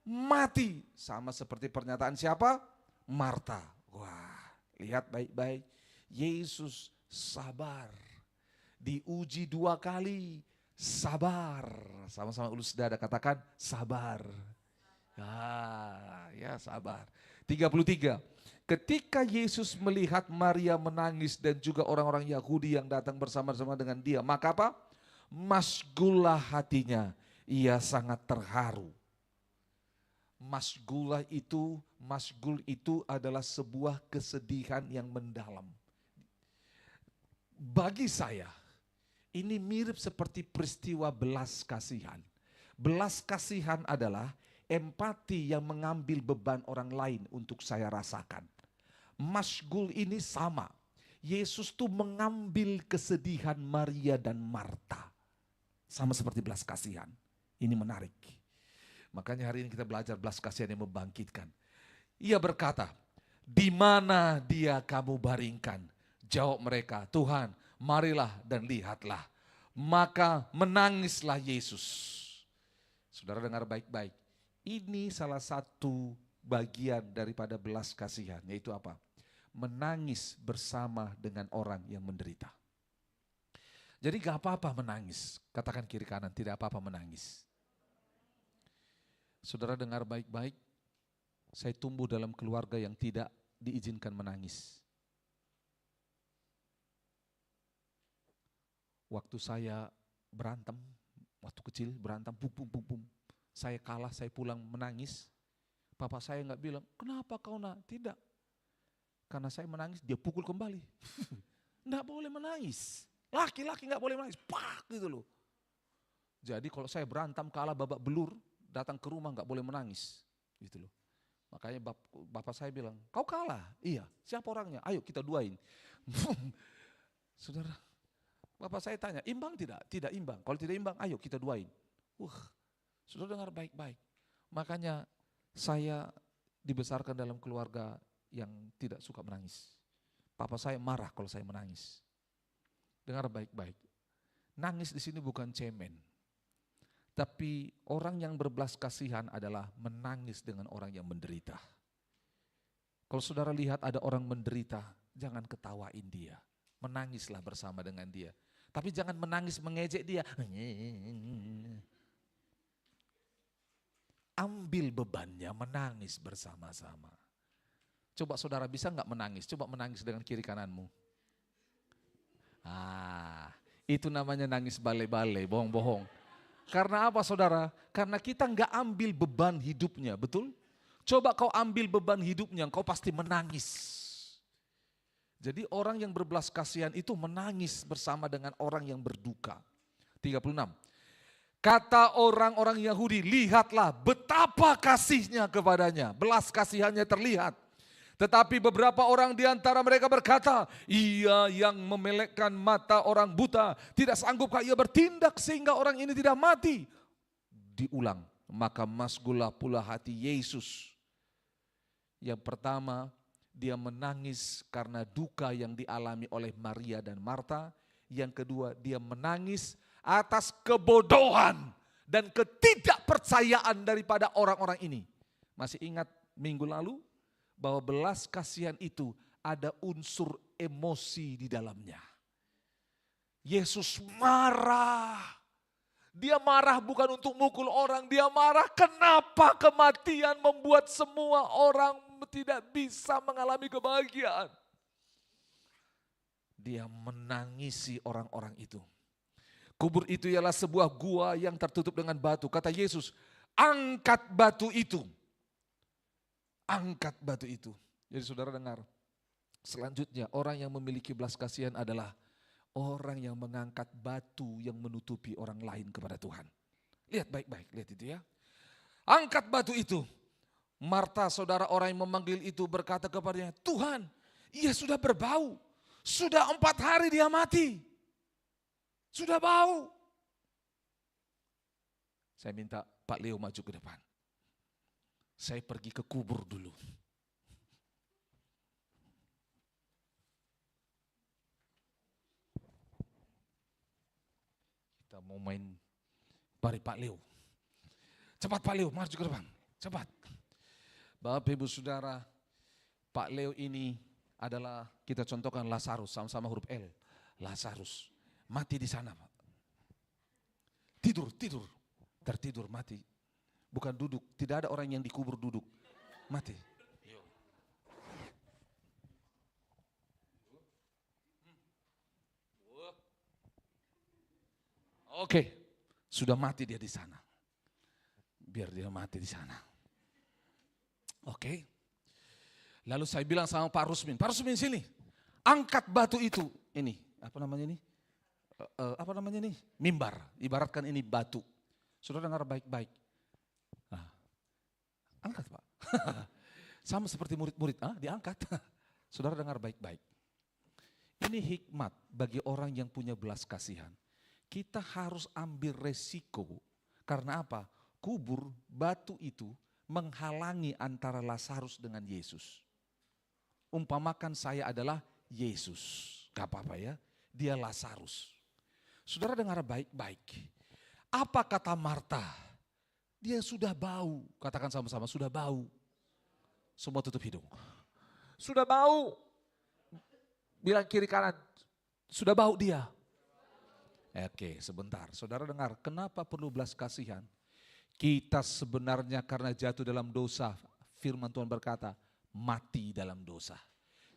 mati. Sama seperti pernyataan siapa? Marta. Wah, lihat baik-baik. Yesus sabar. Diuji 2 kali, sabar. Sama-sama ulus dada katakan sabar. Ya sabar. 33. Ketika Yesus melihat Maria menangis dan juga orang-orang Yahudi yang datang bersama-sama dengan dia, maka apa? Masgullah hatinya, ia sangat terharu. Masgul itu adalah sebuah kesedihan yang mendalam. Bagi saya, ini mirip seperti peristiwa belas kasihan. Belas kasihan adalah empati yang mengambil beban orang lain untuk saya rasakan. Masgul ini sama. Yesus tuh mengambil kesedihan Maria dan Marta. Sama seperti belas kasihan. Ini menarik. Makanya hari ini kita belajar belas kasihan yang membangkitkan. Ia berkata, di mana dia kamu baringkan? Jawab mereka, Tuhan, marilah dan lihatlah. Maka menangislah Yesus. Saudara dengar baik-baik. Ini salah satu bagian daripada belas kasihan, yaitu apa? Menangis bersama dengan orang yang menderita. Jadi gak apa-apa menangis. Katakan kiri kanan, tidak apa-apa menangis. Saudara dengar baik-baik, saya tumbuh dalam keluarga yang tidak diizinkan menangis. Waktu saya berantem, waktu kecil berantem, bum, saya kalah, saya pulang menangis. Bapak saya nggak bilang, kenapa kau nak? Tidak. Karena saya menangis, dia pukul kembali. Nggak boleh menangis. Laki-laki nggak boleh menangis. Pak gitu loh. Jadi kalau saya berantem kalah babak belur, datang ke rumah nggak boleh menangis. Gitu loh. Makanya bapak saya bilang, kau kalah. Iya, siapa orangnya? Ayo kita duain. Saudara, bapak saya tanya, imbang tidak? Tidak imbang. Kalau tidak imbang, ayo kita duain. Saudara dengar baik-baik. Makanya saya dibesarkan dalam keluarga yang tidak suka menangis. Papa saya marah kalau saya menangis. Dengar baik-baik. Nangis di sini bukan cemen. Tapi orang yang berbelas kasihan adalah menangis dengan orang yang menderita. Kalau saudara lihat ada orang menderita, jangan ketawain dia. Menangislah bersama dengan dia. Tapi jangan menangis mengejek dia. Ambil bebannya, menangis bersama-sama. Coba saudara bisa nggak menangis? Coba menangis dengan kiri kananmu. Itu namanya nangis bale-bale, bohong-bohong. Karena apa saudara? Karena kita nggak ambil beban hidupnya, betul? Coba kau ambil beban hidupnya, kau pasti menangis. Jadi orang yang berbelas kasihan itu menangis bersama dengan orang yang berduka. 36. Kata orang-orang Yahudi, lihatlah betapa kasihnya kepadanya. Belas kasihannya terlihat. Tetapi beberapa orang di antara mereka berkata, ia yang memelekkan mata orang buta, tidak sanggupkah ia bertindak sehingga orang ini tidak mati? Diulang, maka masgulah pula hati Yesus. Yang pertama, dia menangis karena duka yang dialami oleh Maria dan Marta. Yang kedua, dia menangis atas kebodohan dan ketidakpercayaan daripada orang-orang ini. Masih ingat minggu lalu bahwa belas kasihan itu ada unsur emosi di dalamnya. Yesus marah. Dia marah bukan untuk mukul orang, dia marah kenapa kematian membuat semua orang tidak bisa mengalami kebahagiaan. Dia menangisi orang-orang itu. Kubur itu ialah sebuah gua yang tertutup dengan batu. Kata Yesus, angkat batu itu. Angkat batu itu. Jadi saudara dengar, selanjutnya orang yang memiliki belas kasihan adalah orang yang mengangkat batu yang menutupi orang lain kepada Tuhan. Lihat baik-baik, lihat itu ya. Angkat batu itu. Marta, saudara orang yang memanggil itu berkata kepadanya, Tuhan, ia sudah berbau. Sudah 4 hari dia mati. Sudah bau. Saya minta Pak Leo maju ke depan. Saya pergi ke kubur dulu. Kita mau main bari Pak Leo. Cepat Pak Leo, maju ke depan. Cepat. Bapak Ibu Saudara, Pak Leo ini adalah kita contohkan Lazarus, sama-sama huruf L. Lazarus. Mati di sana, Pak. Tertidur, mati. Bukan duduk, tidak ada orang yang dikubur duduk. Mati. Oke, sudah mati dia di sana. Biar dia mati di sana. Oke. Lalu saya bilang sama Pak Rusmin sini. Angkat batu itu. Ini, apa namanya ini? Mimbar, ibaratkan ini batu. Saudara dengar baik-baik. Nah, angkat Pak. Sama seperti murid-murid, diangkat. Saudara dengar baik-baik. Ini hikmat bagi orang yang punya belas kasihan. Kita harus ambil resiko. Karena apa? Kubur, batu itu menghalangi antara Lazarus dengan Yesus. Umpamakan saya adalah Yesus. Gak apa-apa ya, dia Lazarus. Saudara dengar baik-baik. Apa kata Marta? Dia sudah bau. Katakan sama-sama, sudah bau. Semua tutup hidung. Sudah bau. Bilang kiri kanan, sudah bau dia. Oke, sebentar. Saudara dengar, kenapa perlu belas kasihan? Kita sebenarnya karena jatuh dalam dosa, firman Tuhan berkata, mati dalam dosa.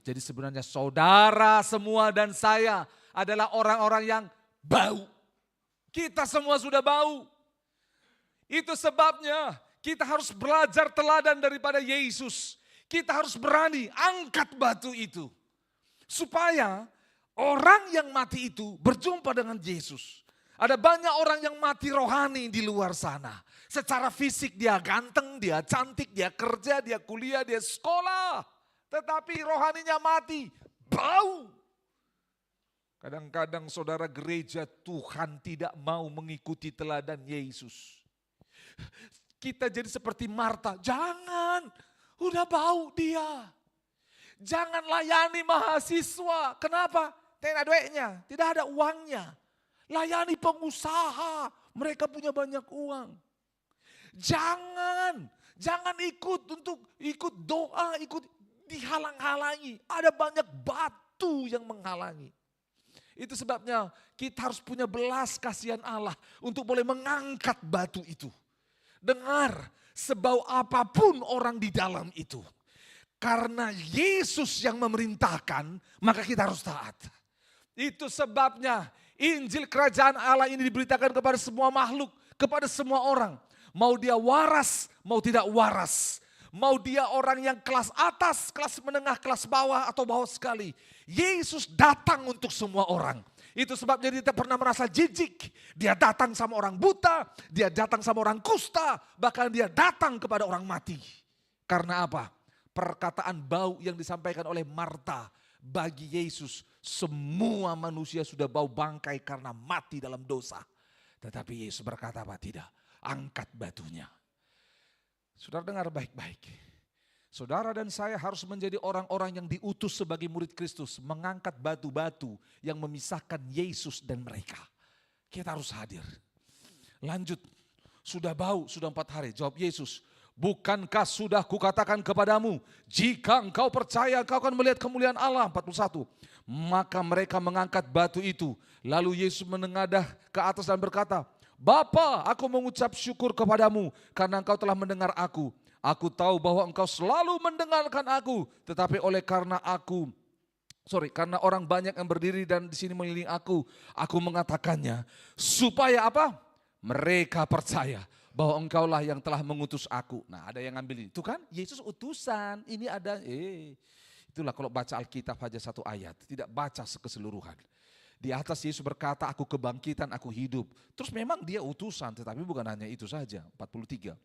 Jadi sebenarnya saudara semua dan saya adalah orang-orang yang bau. Kita semua sudah bau. Itu sebabnya Kita harus belajar teladan daripada Yesus. Kita harus berani angkat batu itu. Supaya orang yang mati itu berjumpa dengan Yesus. Ada banyak orang yang mati rohani di luar sana. Secara fisik dia ganteng, dia cantik, dia kerja, dia kuliah, dia sekolah. Tetapi rohaninya mati, bau. Kadang-kadang saudara gereja Tuhan tidak mau mengikuti teladan Yesus. Kita jadi seperti Marta, jangan, udah bau dia. Jangan layani mahasiswa. Kenapa? Tidak ada duitnya, tidak ada uangnya. Layani pengusaha, mereka punya banyak uang. Jangan ikut doa, ikut dihalang-halangi. Ada banyak batu yang menghalangi. Itu sebabnya kita harus punya belas kasihan Allah untuk boleh mengangkat batu itu. Dengar, sebau apapun orang di dalam itu. Karena Yesus yang memerintahkan, maka kita harus taat. Itu sebabnya Injil Kerajaan Allah ini diberitakan kepada semua makhluk, kepada semua orang. Mau dia waras, mau tidak waras. Mau dia orang yang kelas atas, kelas menengah, kelas bawah atau bawah sekali. Yesus datang untuk semua orang. Itu sebabnya dia tidak pernah merasa jijik. Dia datang sama orang buta, dia datang sama orang kusta, bahkan dia datang kepada orang mati. Karena apa? Perkataan bau yang disampaikan oleh Marta bagi Yesus, semua manusia sudah bau bangkai karena mati dalam dosa. Tetapi Yesus berkata apa? Tidak, angkat batunya. Saudara dengar baik-baik. Saudara dan saya harus menjadi orang-orang yang diutus sebagai murid Kristus, mengangkat batu-batu yang memisahkan Yesus dan mereka. Kita harus hadir. Lanjut, sudah bau, sudah 4 hari. Jawab Yesus, bukankah sudah kukatakan kepadamu, jika engkau percaya engkau akan melihat kemuliaan Allah. 41. Maka mereka mengangkat batu itu. Lalu Yesus menengadah ke atas dan berkata, Bapa, aku mengucap syukur kepadamu karena engkau telah mendengar aku. Aku tahu bahwa engkau selalu mendengarkan aku, tetapi karena orang banyak yang berdiri dan di sini mengelilingi aku mengatakannya supaya apa? Mereka percaya bahwa engkaulah yang telah mengutus aku. Nah, ada yang ngambil ini. Itu kan Yesus utusan. Ini ada itulah kalau baca Alkitab aja 1 ayat, tidak baca keseluruhan. Di atas Yesus berkata, aku kebangkitan, aku hidup. Terus memang dia utusan, tetapi bukan hanya itu saja. 43.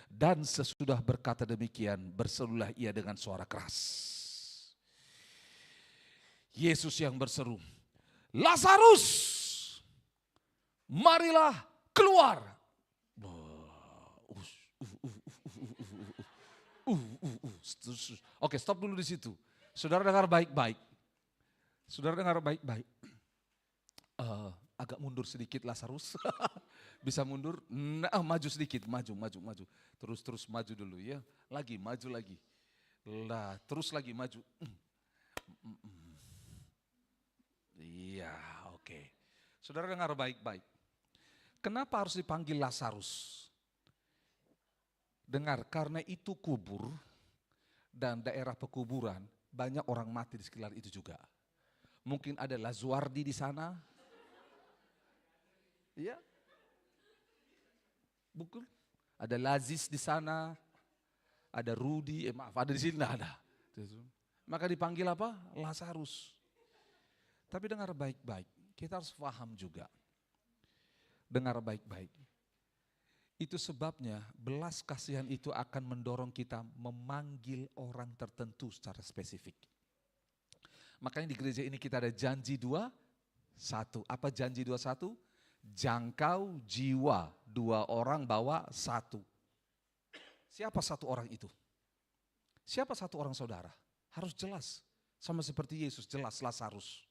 Dan sesudah berkata demikian, berserulah ia dengan suara keras. Yesus yang berseru, Lazarus, marilah keluar. Oke, stop dulu di situ. Saudara dengar baik-baik. Agak mundur sedikit Lazarus. Bisa mundur, maju sedikit, maju. Terus maju dulu ya. Maju lagi. Terus lagi maju. Iya, oke. Saudara dengar baik-baik. Kenapa harus dipanggil Lazarus? Dengar, karena itu kubur dan daerah pekuburan, banyak orang mati di sekitar itu juga. Mungkin ada Lazuardi di sana. Iya. Bukan. Ada Lazis di sana. Ada Rudi, ada di sini enggak ada. Maka dipanggil apa? Lazarus. Tapi dengar baik-baik. Kita harus paham juga. Dengar baik-baik. Itu sebabnya belas kasihan itu akan mendorong kita memanggil orang tertentu secara spesifik. Makanya di gereja ini kita ada janji 2-1. Apa janji 2-1? Jangkau jiwa 2 orang bawa 1. Siapa 1 orang itu? Siapa 1 orang saudara? Harus jelas. Sama seperti Yesus, jelas Lazarus.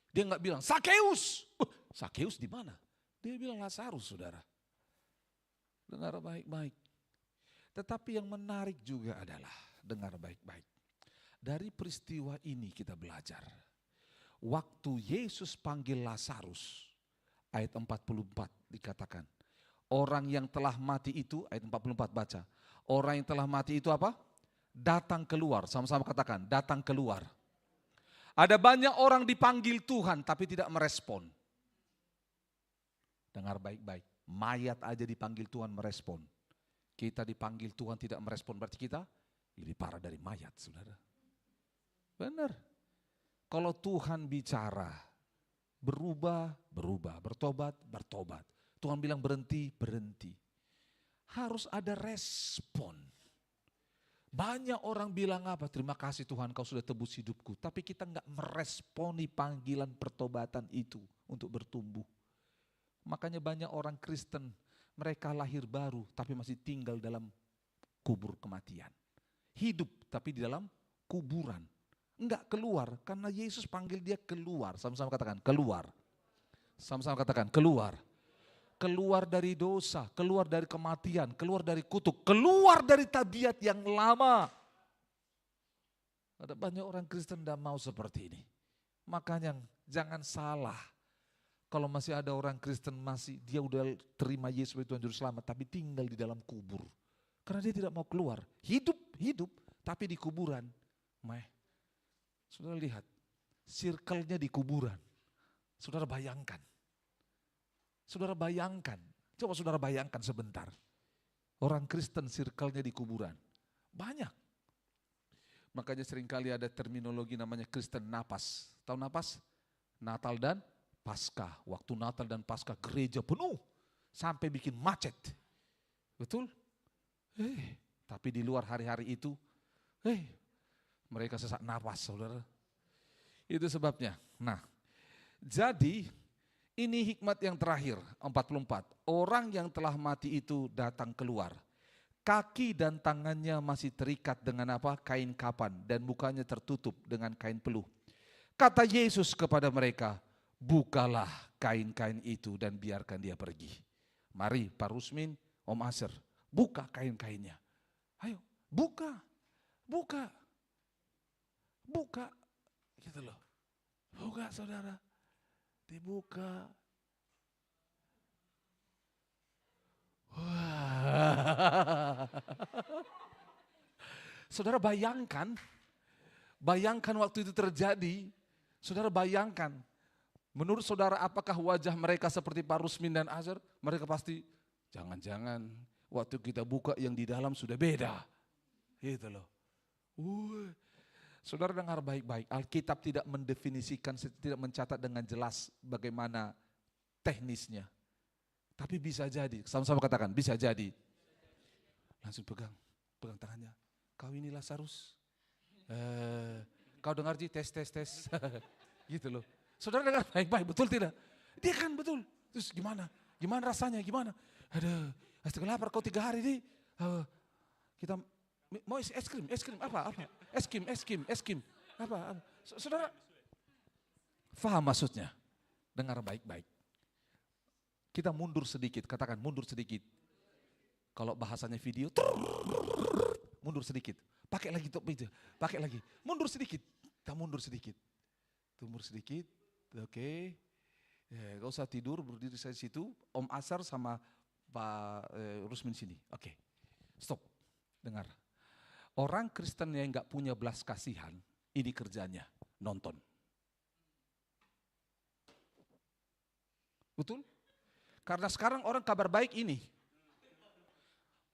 Dia enggak bilang, Sakeus. Sakeus di mana? Dia bilang Lazarus, saudara. Dengar baik-baik. Tetapi yang menarik juga adalah, dengar baik-baik. Dari peristiwa ini kita belajar. Waktu Yesus panggil Lazarus, ayat 44 dikatakan. Orang yang telah mati itu, ayat 44 baca. Orang yang telah mati itu apa? Datang keluar, sama-sama katakan, datang keluar. Ada banyak orang dipanggil Tuhan tapi tidak merespon. Dengar baik-baik. Mayat aja dipanggil Tuhan merespon. Kita dipanggil Tuhan tidak merespon, berarti kita lebih parah dari mayat, saudara. Benar. Kalau Tuhan bicara, berubah, berubah, bertobat, bertobat. Tuhan bilang berhenti, berhenti. Harus ada respon. Banyak orang bilang apa? Terima kasih Tuhan kau sudah tebus hidupku. Tapi kita enggak meresponi panggilan pertobatan itu untuk bertumbuh. Makanya banyak orang Kristen, mereka lahir baru tapi masih tinggal dalam kubur kematian. Hidup tapi di dalam kuburan. Enggak keluar karena Yesus panggil dia keluar. Sama-sama katakan keluar. Sama-sama katakan keluar. Keluar dari dosa, keluar dari kematian, keluar dari kutuk, keluar dari tabiat yang lama. Ada banyak orang Kristen tidak mau seperti ini. Makanya jangan salah. Kalau masih ada orang Kristen dia udah terima Yesus sebagai Tuhan Juru Selamat tapi tinggal di dalam kubur. Karena dia tidak mau keluar. Hidup tapi di kuburan. Saudara lihat, circle-nya di kuburan. Saudara bayangkan. Coba saudara bayangkan sebentar. Orang Kristen circle-nya di kuburan. Banyak. Makanya seringkali ada terminologi namanya Kristen napas. Tahu napas? Natal dan Paskah. Waktu Natal dan Paskah gereja penuh. Sampai bikin macet. Betul? Tapi di luar hari-hari itu, mereka sesak napas, saudara. Itu sebabnya. Nah, jadi ini hikmat yang terakhir, 44. Orang yang telah mati itu datang keluar. Kaki dan tangannya masih terikat dengan apa? Kain kapan dan mukanya tertutup dengan kain peluh. Kata Yesus kepada mereka, bukalah kain-kain itu dan biarkan dia pergi. Mari Pak Rusmin, Om Aser, buka kain-kainnya. Ayo, buka. Gitu loh. Buka saudara. Dibuka. Wah. Saudara bayangkan waktu itu terjadi. Saudara bayangkan. Menurut saudara apakah wajah mereka seperti Pak Rusmin dan Azhar? Mereka pasti, jangan-jangan waktu kita buka yang di dalam sudah beda. Gitu loh. Saudara dengar baik-baik, Alkitab tidak mendefinisikan, tidak mencatat dengan jelas bagaimana teknisnya. Tapi bisa jadi, sama-sama katakan, bisa jadi. Langsung pegang tangannya. Kau ini Lazarus. Kau dengar tes. Gitu loh. Saudara dengar baik-baik, betul tidak? Dia kan betul. Terus gimana? Gimana rasanya? Gimana? Aduh, astaga lapar kau 3 hari nih. Kita mau es krim apa? Es krim. Apa? Saudara, faham maksudnya? Dengar baik-baik. Kita mundur sedikit, katakan mundur sedikit. Kalau bahasanya video, mundur sedikit. Pakai lagi. Mundur sedikit. Kita mundur sedikit. Oke. Gak usah tidur, berdiri saya situ. Om Asar sama Pak Rusmin sini. Oke. Stop. Dengar. Orang Kristen yang gak punya belas kasihan, ini kerjanya, nonton. Betul? Karena sekarang orang kabar baik ini.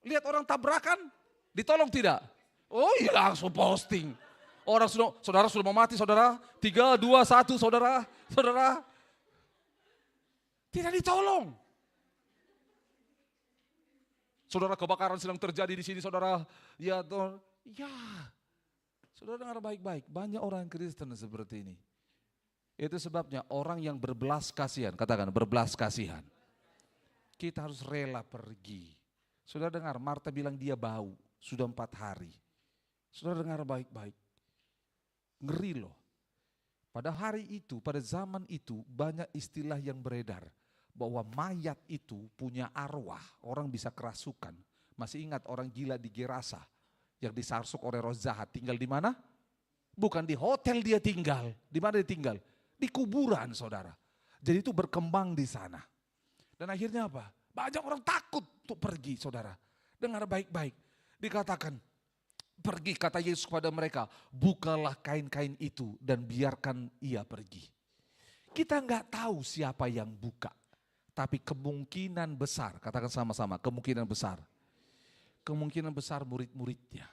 Lihat orang tabrakan, ditolong tidak? Oh iya langsung posting. Saudara sudah mau mati, saudara. 3, 2, 1, saudara. Tidak ditolong. Saudara kebakaran sedang terjadi di sini, saudara. Ya. Saudara dengar baik-baik. Banyak orang Kristen seperti ini. Itu sebabnya orang yang berbelas kasihan, katakan berbelas kasihan. Kita harus rela pergi. Saudara dengar, Marta bilang dia bau, sudah 4 hari. Saudara dengar baik-baik. Ngeri loh. Pada hari itu, pada zaman itu banyak istilah yang beredar. Bahwa mayat itu punya arwah, orang bisa kerasukan. Masih ingat orang gila di Gerasa yang disarsuk oleh roh jahat, tinggal di mana? Bukan di hotel dia tinggal. Di mana dia tinggal? Di kuburan saudara. Jadi itu berkembang di sana. Dan akhirnya apa? Banyak orang takut untuk pergi saudara. Dengar baik-baik. Dikatakan, pergi kata Yesus kepada mereka, bukalah kain-kain itu dan biarkan ia pergi. Kita nggak tahu siapa yang buka. Tapi kemungkinan besar, katakan sama-sama, kemungkinan besar. Kemungkinan besar murid-muridnya.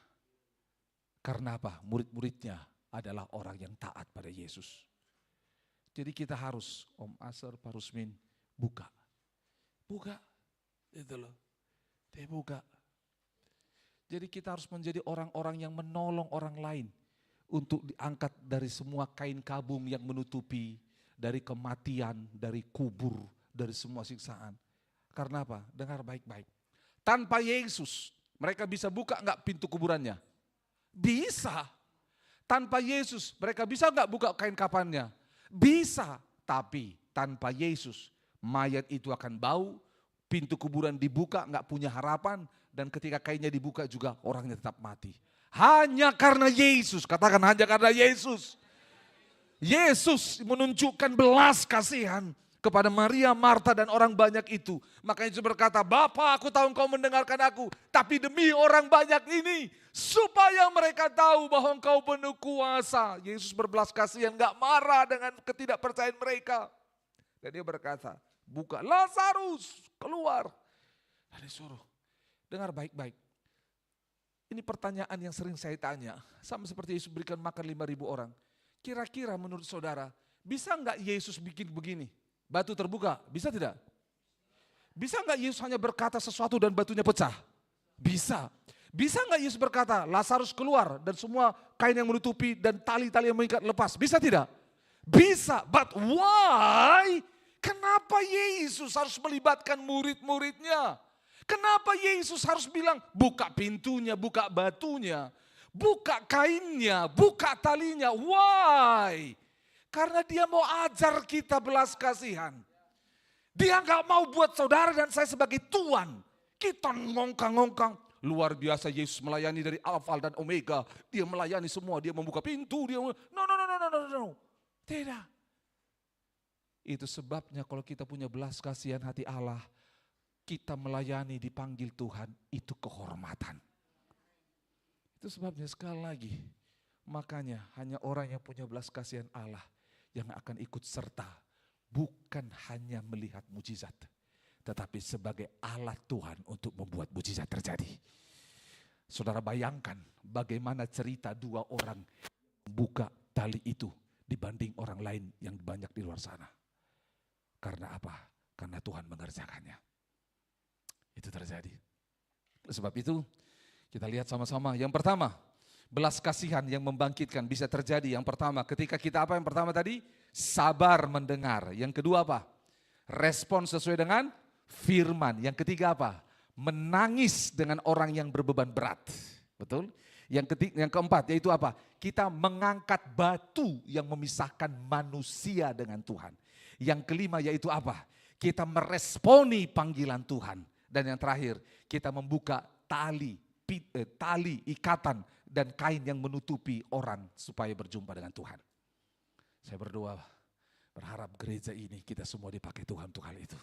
Karena apa? Murid-muridnya adalah orang yang taat pada Yesus. Jadi kita harus, Om Asar, Pak Rusmin, buka. Buka, itu loh. Dia buka. Jadi kita harus menjadi orang-orang yang menolong orang lain. Untuk diangkat dari semua kain kabung yang menutupi, dari kematian, dari kubur, dari semua siksaan. Karena apa? Dengar baik-baik. Tanpa Yesus, mereka bisa buka enggak pintu kuburannya? Bisa. Tanpa Yesus, mereka bisa enggak buka kain kafannya? Bisa. Tapi tanpa Yesus, mayat itu akan bau, pintu kuburan dibuka enggak punya harapan, dan ketika kainnya dibuka juga orangnya tetap mati. Hanya karena Yesus, katakan hanya karena Yesus. Yesus menunjukkan belas kasihan kepada Maria, Marta dan orang banyak itu. Makanya Yesus berkata, Bapa, aku tahu engkau mendengarkan aku, tapi demi orang banyak ini, supaya mereka tahu bahwa engkau penuh kuasa. Yesus berbelas kasihan, gak marah dengan ketidakpercayaan mereka. Dan dia berkata, buka Lazarus, keluar. Dan disuruh, dengar baik-baik. Ini pertanyaan yang sering saya tanya, sama seperti Yesus berikan makan 5.000 orang. Kira-kira menurut saudara, bisa enggak Yesus bikin begini? Batu terbuka, bisa tidak? Bisa enggak Yesus hanya berkata sesuatu dan batunya pecah? Bisa. Bisa enggak Yesus berkata, Lazarus keluar dan semua kain yang menutupi dan tali-tali yang mengikat lepas? Bisa tidak? Bisa, but why? Kenapa Yesus harus melibatkan murid-muridnya? Kenapa Yesus harus bilang buka pintunya, buka batunya, buka kainnya, buka talinya? Why? Karena dia mau ajar kita belas kasihan. Dia gak mau buat saudara dan saya sebagai tuan. Kita ngongkang-ngongkang. Luar biasa Yesus melayani dari Alfa dan Omega. Dia melayani semua, dia membuka pintu. No. Tidak. Itu sebabnya kalau kita punya belas kasihan hati Allah, kita melayani dipanggil Tuhan itu kehormatan. Itu sebabnya sekali lagi, makanya hanya orang yang punya belas kasihan Allah yang akan ikut serta, bukan hanya melihat mujizat, tetapi sebagai alat Tuhan untuk membuat mujizat terjadi. Saudara bayangkan bagaimana cerita 2 orang membuka tali itu dibanding orang lain yang banyak di luar sana. Karena apa? Karena Tuhan mengerjakannya. Itu terjadi. Sebab itu kita lihat sama-sama. Yang pertama, belas kasihan yang membangkitkan bisa terjadi. Yang pertama, ketika kita apa yang pertama tadi? Sabar mendengar. Yang kedua apa? Respon sesuai dengan firman. Yang ketiga apa? Menangis dengan orang yang berbeban berat. Betul? Yang keempat yaitu apa? Kita mengangkat batu yang memisahkan manusia dengan Tuhan. Yang kelima yaitu apa? Kita meresponi panggilan Tuhan. Dan yang terakhir, kita membuka tali, ikatan, dan kain yang menutupi orang supaya berjumpa dengan Tuhan. Saya berdoa, berharap gereja ini kita semua dipakai Tuhan untuk hal itu.